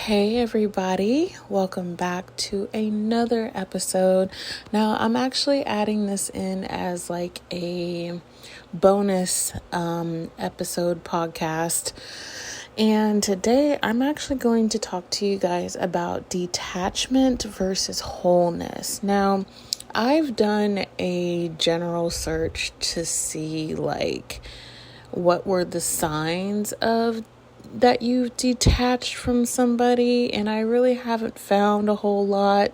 Hey everybody, welcome back to another episode. Now I'm actually adding this in as like a bonus episode podcast. And today I'm actually going to talk to you guys about detachment versus wholeness. Now, I've done a general search to see like what were the signs of that you've detached from somebody, and I really haven't found a whole lot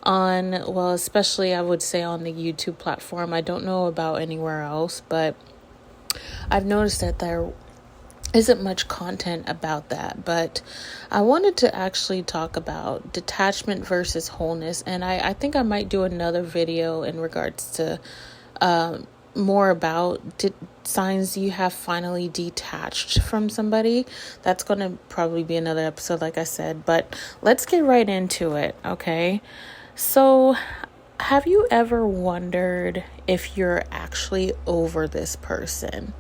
on, well, especially I would say on the YouTube platform. I don't know about anywhere else, but I've noticed that there isn't much content about that. But I wanted to actually talk about detachment versus wholeness, and I think I might do another video in regards to more about signs you have finally detached from somebody. That's going to probably be another episode, like I said, but let's get right into it. Okay. So have you ever wondered if you're actually over this person?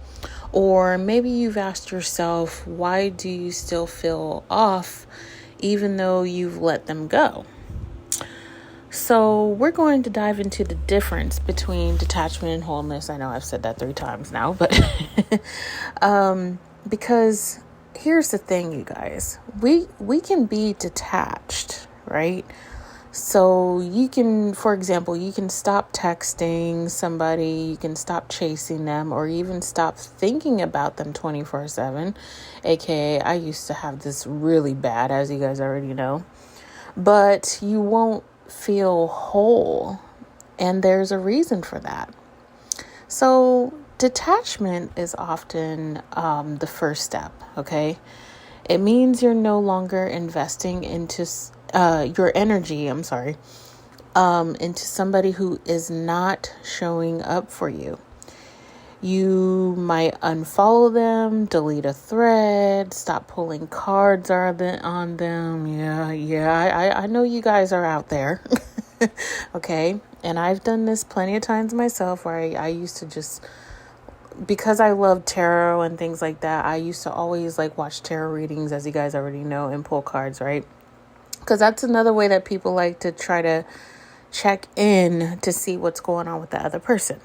Or maybe you've asked yourself, why do you still feel off even though you've let them go? So we're going to dive into the difference between detachment and wholeness. I know I've said that 3 times now, but because here's the thing, you guys, we can be detached, right? So you can, for example, you can stop texting somebody, you can stop chasing them, or even stop thinking about them 24/7. AKA, I used to have this really bad, as you guys already know, but you won't feel whole, and there's a reason for that. So detachment is often the first step. Okay, it means you're no longer investing into your energy, into somebody who is not showing up for you. You might unfollow them, delete a thread, stop pulling cards on them. I know you guys are out there. Okay. And I've done this plenty of times myself where I used to just, because I love tarot and things like that, I used to always like watch tarot readings, as you guys already know, and pull cards, right? Because that's another way that people like to try to check in to see what's going on with the other person.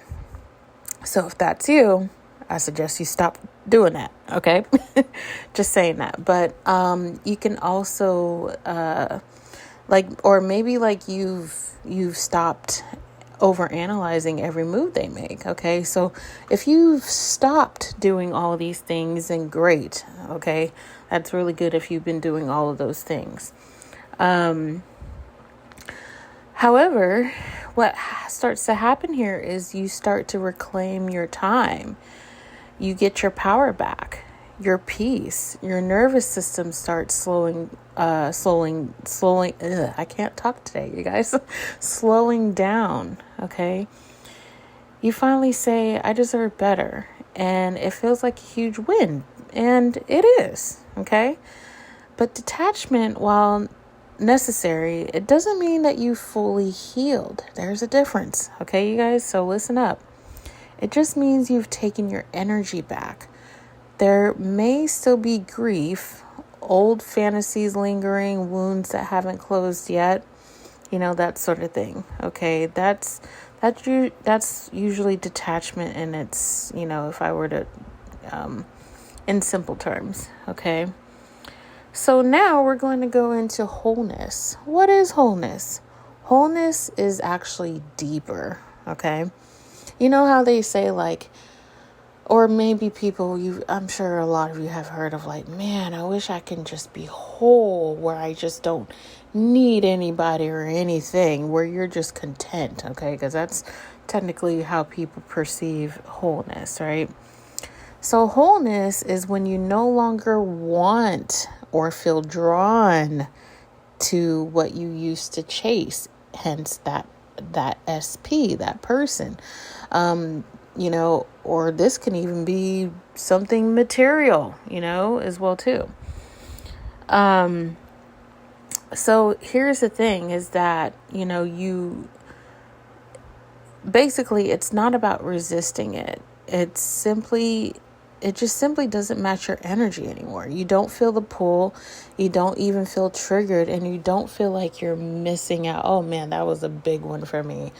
So if that's you, I suggest you stop doing that. Okay. Just saying that. But, you can also, or maybe like you've stopped over analyzing every move they make. Okay. So if you've stopped doing all of these things, then great. Okay. That's really good if you've been doing all of those things. However, what starts to happen here is you start to reclaim your time. You get your power back, your peace, your nervous system starts slowing. I can't talk today, you guys. Slowing down. Okay. You finally say, I deserve better. And it feels like a huge win. And it is. Okay. But detachment, while necessary, it doesn't mean that you fully healed. There's a difference. Okay, you guys? So listen up. It just means you've taken your energy back. There may still be grief, old fantasies lingering, wounds that haven't closed yet, that sort of thing. Okay, that's usually detachment, and it's, if I were to, in simple terms. Okay. So now we're going to go into wholeness. What is wholeness? Wholeness is actually deeper, okay? You know how they say like, or maybe I'm sure a lot of you have heard of like, man, I wish I can just be whole, where I just don't need anybody or anything, where you're just content, okay? Because that's technically how people perceive wholeness, right? So wholeness is when you no longer want or feel drawn to what you used to chase, hence that SP, that person, or this can even be something material, as well too. So here's the thing is that, you basically, it's not about resisting it. It's simply it just simply doesn't match your energy anymore. You don't feel the pull. You don't even feel triggered, and you don't feel like you're missing out. Oh man, that was a big one for me.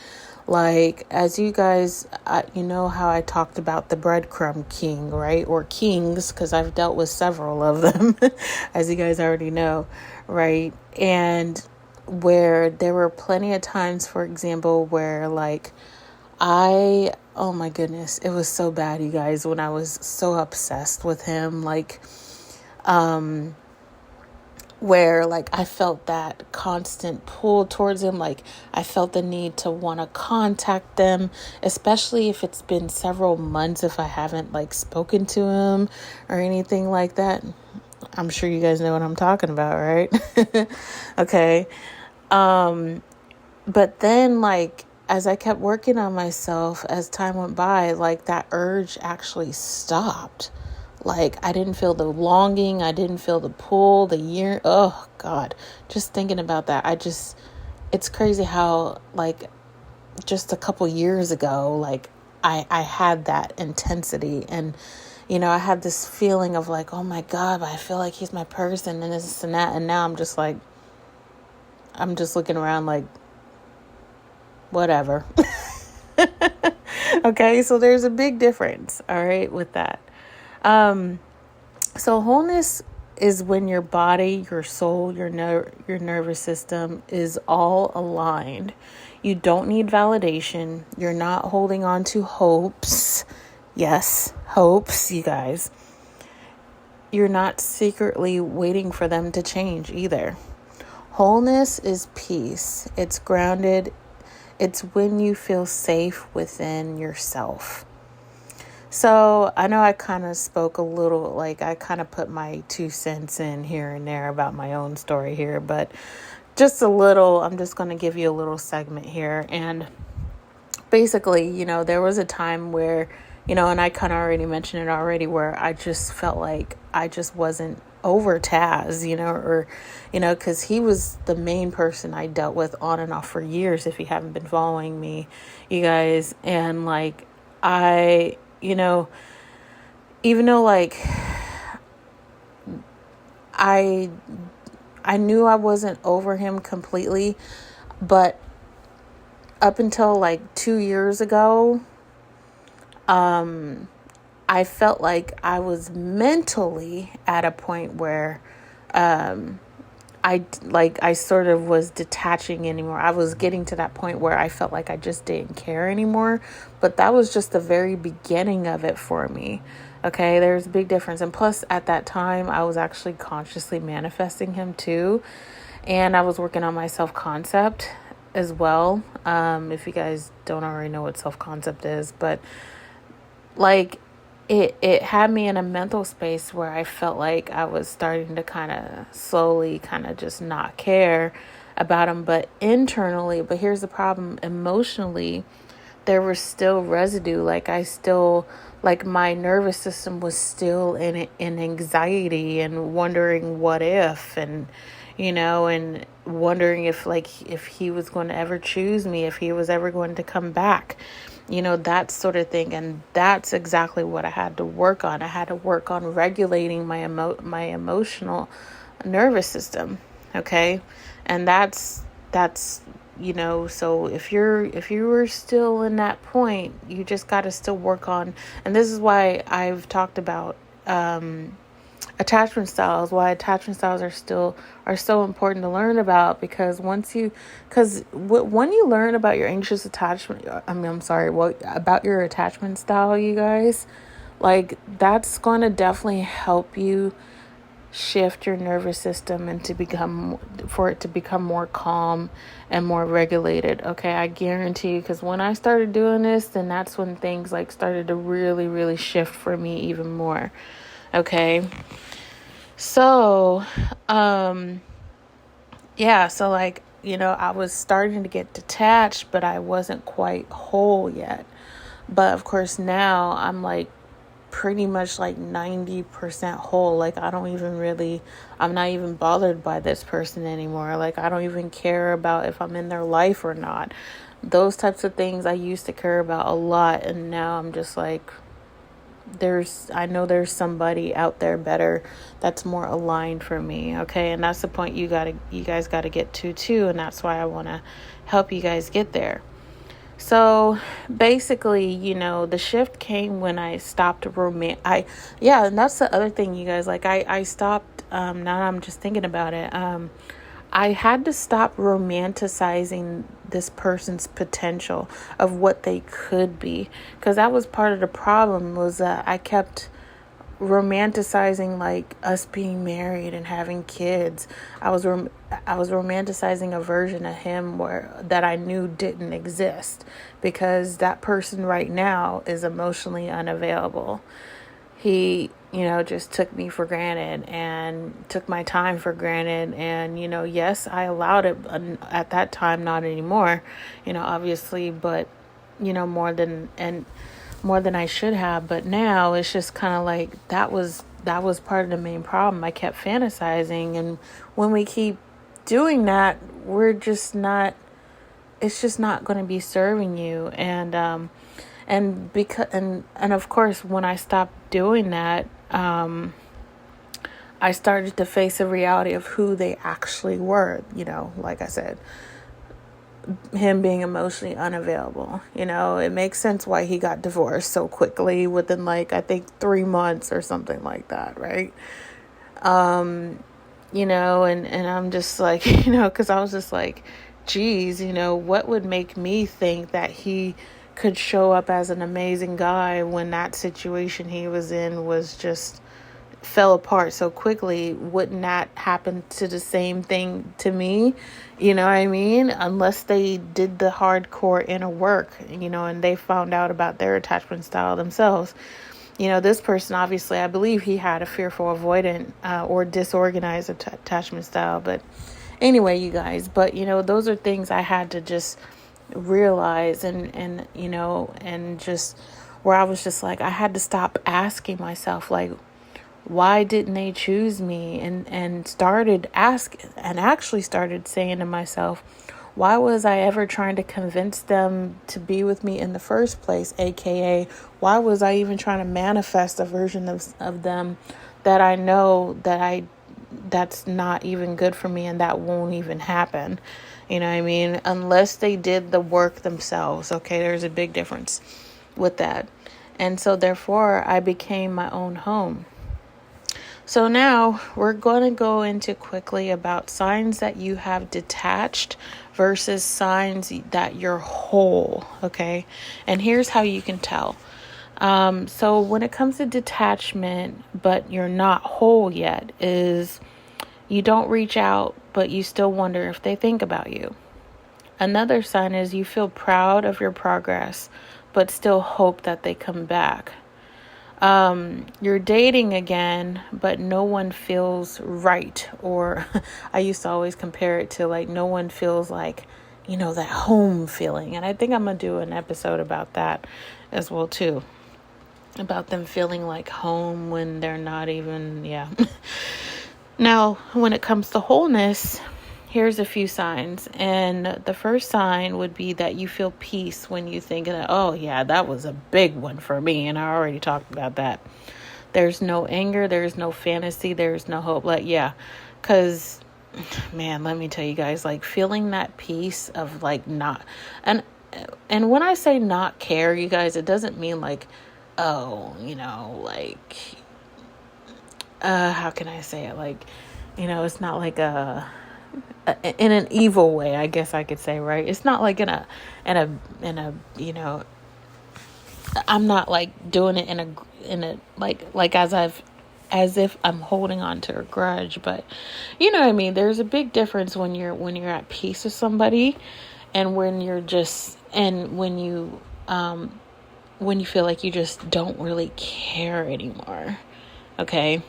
Like, as you guys, you know how I talked about the breadcrumb king, right? Or kings, because I've dealt with several of them, as you guys already know, right? And where there were plenty of times, for example, where like oh my goodness, it was so bad, you guys, when I was so obsessed with him, like, where like I felt that constant pull towards him. Like I felt the need to want to contact them, especially if it's been several months, if I haven't like spoken to him or anything like that. I'm sure you guys know what I'm talking about, right? Okay. But then like, as I kept working on myself, as time went by, like that urge actually stopped. Like I didn't feel the longing. I didn't feel the pull, the yearn. Oh God, just thinking about that. It's crazy how like just a couple years ago, like I had that intensity, and, you know, I had this feeling of like, oh my God, but I feel like he's my person and this and that. And now I'm just like, I'm just looking around like, whatever. Okay, so there's a big difference, all right, with that. So wholeness is when your body, your soul, your nervous system is all aligned. You don't need validation. You're not holding on to hopes. Yes, hopes, you guys. You're not secretly waiting for them to change either. Wholeness is peace. It's grounded. It's when you feel safe within yourself. So I know I kind of spoke a little, like I kind of put my 2 cents in here and there about my own story here, but just a little, I'm just going to give you a little segment here. And basically, you know, there was a time where, you know, and I kind of already mentioned it already, where I just felt like I just wasn't over Taz, you know, or, you know, because he was the main person I dealt with on and off for years, if you haven't been following me, you guys. And like, you know, even though like I knew I wasn't over him completely, but up until like 2 years ago, I felt like I was mentally at a point where, I sort of was detaching anymore. I was getting to that point where I felt like I just didn't care anymore. But that was just the very beginning of it for me. Okay, there's a big difference. And plus, at that time, I was actually consciously manifesting him too. And I was working on my self-concept as well. If you guys don't already know what self-concept is. But like, it had me in a mental space where I felt like I was starting to kind of slowly kind of just not care about him. But internally, but here's the problem, emotionally, there was still residue. Like like my nervous system was still in anxiety and wondering what if, and, you know, and wondering if he was going to ever choose me, if he was ever going to come back. You know, that sort of thing. And that's exactly what I had to work on. I had to work on regulating my emotional nervous system. Okay. And that's, you know, so if you were still in that point, you just got to still work on, and this is why I've talked about, attachment styles, why attachment styles are so important to learn about, because when you learn about your anxious attachment, about your attachment style, you guys, like that's going to definitely help you shift your nervous system and for it to become more calm and more regulated. Okay, I guarantee you, because when I started doing this, then that's when things like started to really, really shift for me even more. Okay. So, yeah, so like, you know, I was starting to get detached, but I wasn't quite whole yet. But of course now I'm like pretty much like 90% whole. Like I'm not even bothered by this person anymore. Like I don't even care about if I'm in their life or not. Those types of things I used to care about a lot. And now I'm just like, I know there's somebody out there better that's more aligned for me. Okay. And that's the point you guys gotta get to too. And that's why I want to help you guys get there. So basically, the shift came when I stopped and that's the other thing, you guys, like I stopped, now I'm just thinking about it. I had to stop romanticizing this person's potential of what they could be, because that was part of the problem, was that I kept romanticizing like us being married and having kids. I was romanticizing a version of him that I knew didn't exist, because that person right now is emotionally unavailable. He, just took me for granted and took my time for granted. And, yes, I allowed it at that time, not anymore, obviously, but, more than I should have. But now it's just kind of like that was part of the main problem. I kept fantasizing. And when we keep doing that, it's just not going to be serving you. And of course, when I stopped doing that, I started to face the reality of who they actually were. Like I said, him being emotionally unavailable. It makes sense why he got divorced so quickly within I think 3 months or something like that. Right. And I'm just like, cause I was just like, geez, what would make me think that he could show up as an amazing guy when that situation he was in was just fell apart so quickly? Wouldn't that happen to the same thing to me? You know what I mean? Unless they did the hardcore inner work, and they found out about their attachment style themselves. This person, obviously, I believe he had a fearful, avoidant, or disorganized attachment style. But anyway, you guys, those are things I had to just realize, and just where I was just like, I had to stop asking myself, like, why didn't they choose me? And actually started saying to myself, why was I ever trying to convince them to be with me in the first place? AKA, why was I even trying to manifest a version of them that I know that's not even good for me and that won't even happen? You know what I mean? Unless they did the work themselves. Okay, there's a big difference with that. And so therefore, I became my own home. So now we're going to go into quickly about signs that you have detached versus signs that you're whole. Okay. And here's how you can tell. So when it comes to detachment, but you're not whole yet, is you don't reach out, but you still wonder if they think about you. Another sign is you feel proud of your progress, but still hope that they come back. You're dating again, but no one feels right. Or I used to always compare it to like, no one feels like, that home feeling. And I think I'm going to do an episode about that as well too. About them feeling like home when they're not even, yeah. Now, when it comes to wholeness, here's a few signs. And the first sign would be that you feel peace when you think that, oh yeah, that was a big one for me. And I already talked about that. There's no anger. There's no fantasy. There's no hope. Because, man, let me tell you guys, feeling that peace of not, and when I say not care, you guys, it doesn't mean how can I say it? It's not like in an evil way, I guess I could say, right? It's not like in a I'm not doing it in a as if I'm holding on to a grudge, but you know what I mean? There's a big difference when you're at peace with somebody and when you're just, and when you feel like you just don't really care anymore. Okay.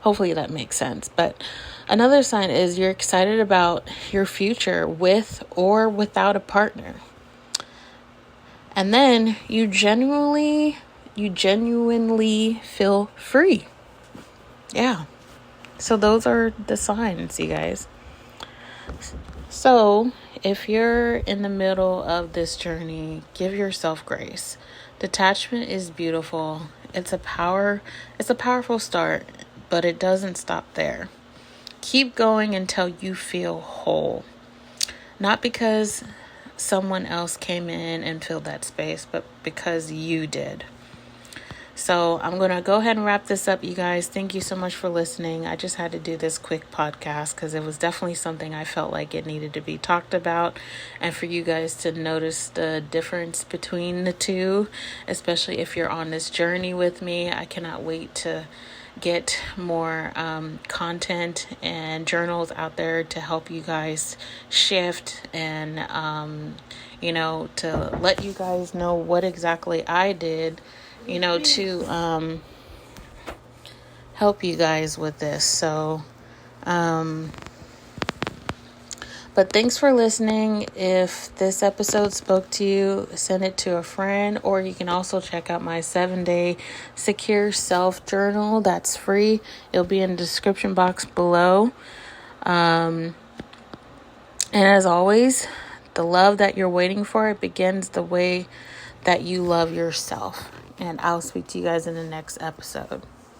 Hopefully that makes sense. But another sign is you're excited about your future with or without a partner. And then you genuinely feel free. Yeah. So those are the signs, you guys. So if you're in the middle of this journey, give yourself grace. Detachment is beautiful. It's a powerful start, but it doesn't stop there. Keep going until you feel whole. Not because someone else came in and filled that space, but because you did. So I'm going to go ahead and wrap this up, you guys. Thank you so much for listening. I just had to do this quick podcast because it was definitely something I felt like it needed to be talked about, and for you guys to notice the difference between the two, especially if you're on this journey with me. I cannot wait to get more content and journals out there to help you guys shift and, to let you guys know what exactly I did, to help you guys with this. So, but thanks for listening. If this episode spoke to you, send it to a friend, or you can also check out my 7-day secure self journal. That's free. It'll be in the description box below. And as always, the love that you're waiting for, it begins the way that you love yourself. And I'll speak to you guys in the next episode.